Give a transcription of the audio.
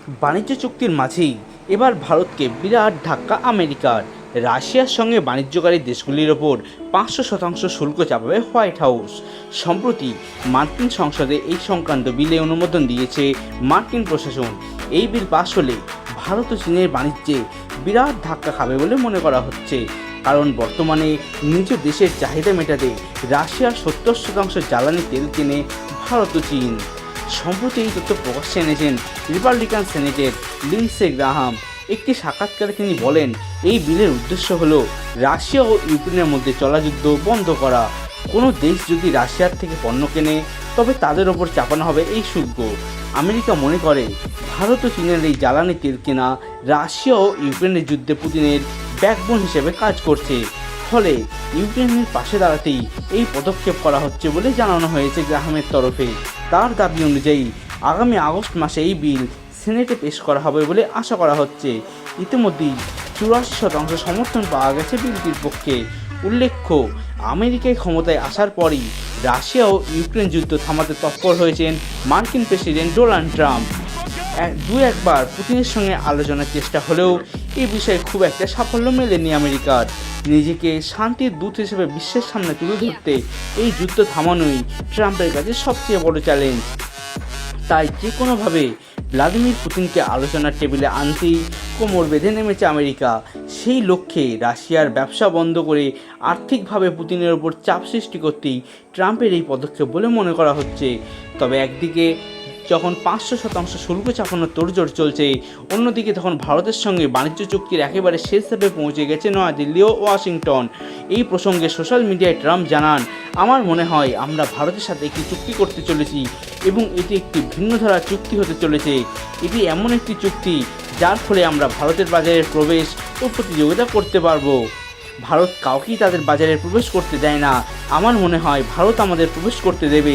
বাণিজ্য চুক্তির মাঝেই এবার ভারতকে বিরাট ধাক্কা আমেরিকার। রাশিয়ার সঙ্গে বাণিজ্যকারী দেশগুলির ওপর 500% শুল্ক চাপাবে হোয়াইট হাউস। সম্প্রতি মার্কিন সংসদে এই সংক্রান্ত বিলে অনুমোদন দিয়েছে মার্কিন প্রশাসন। এই বিল পাশ হলে ভারত ও চীনের বাণিজ্যে বিরাট ধাক্কা খাবে বলে মনে করা হচ্ছে, কারণ বর্তমানে নিজ দেশের চাহিদা মেটাতে রাশিয়ার 70% জ্বালানি তেল কেনে ভারত ও চীন। সম্প্রতি এই তথ্য প্রকাশ্যে এনেছেন রিপাবলিকান সেনেটর লিন্ডসে গ্রাহাম। একটি সাক্ষাৎকারে তিনি বলেন, এই বিলের উদ্দেশ্য হলো রাশিয়া ও ইউক্রেনের মধ্যে চলা যুদ্ধ বন্ধ করা। কোনো দেশ যদি রাশিয়ার থেকে পণ্য কেনে তবে তাদের ওপর চাপানো হবে এই শুল্ক। আমেরিকা মনে করে ভারত ও চীনের এই জ্বালানি তেল কেনা রাশিয়া ও ইউক্রেনের যুদ্ধে পুতিনের ব্যাকবোন হিসেবে কাজ করছে। ফলে ইউক্রেনের পাশে দাঁড়াতেই এই পদক্ষেপ করা হচ্ছে বলে জানানো হয়েছে গ্রাহামের তরফে। তার দাবি অনুযায়ী আগামী আগস্ট মাসে এই বিল সেনেটে পেশ করা হবে বলে আশা করা হচ্ছে। ইতিমধ্যেই 84% সমর্থন পাওয়া গেছে বিলটির পক্ষে। উল্লেখ্য, আমেরিকায় ক্ষমতায় আসার পরই রাশিয়া ও ইউক্রেন যুদ্ধ থামাতে তৎপর হয়েছেন মার্কিন প্রেসিডেন্ট ডোনাল্ড ট্রাম্প। একবার পুতিনের সঙ্গে আলোচনার চেষ্টা হলেও এই বিষয়ে খুব একটা সাফল্য মেলেনি আমেরিকার। নিজেকে শান্তির দূত হিসেবে বিশ্বের সামনে তুলে ধরতে এই যুদ্ধ থামানোই ট্রাম্পের কাছে সবচেয়ে বড় চ্যালেঞ্জ। তাই যে কোনোভাবে ভ্লাদিমির পুতিনকে আলোচনার টেবিলে আনতেই কোমর বেঁধে নেমেছে আমেরিকা। সেই লক্ষ্যে রাশিয়ার ব্যবসা বন্ধ করে আর্থিকভাবে পুতিনের ওপর চাপ সৃষ্টি করতেই ট্রাম্পের এই পদক্ষেপ বলে মনে করা হচ্ছে। তবে একদিকে যখন 500% শুল্ক চাপানোর তোড়জোড় চলছে, অন্যদিকে তখন ভারতের সঙ্গে বাণিজ্য চুক্তির একেবারে শেষ ধাপে পৌঁছে গেছে নয়াদিল্লি ও ওয়াশিংটন। এই প্রসঙ্গে সোশ্যাল মিডিয়ায় ট্রাম্প জানান, আমার মনে হয় আমরা ভারতের সাথে একটি চুক্তি করতে চলেছি এবং এটি একটি ভিন্ন ধারার চুক্তি হতে চলেছে। এটি এমন একটি চুক্তি যার ফলে আমরা ভারতের বাজারে প্রবেশ ও প্রতিযোগিতা করতে পারবো। ভারত কাউকেই তাদের বাজারে প্রবেশ করতে দেয় না। আমার মনে হয় ভারত আমাদের প্রবেশ করতে দেবে।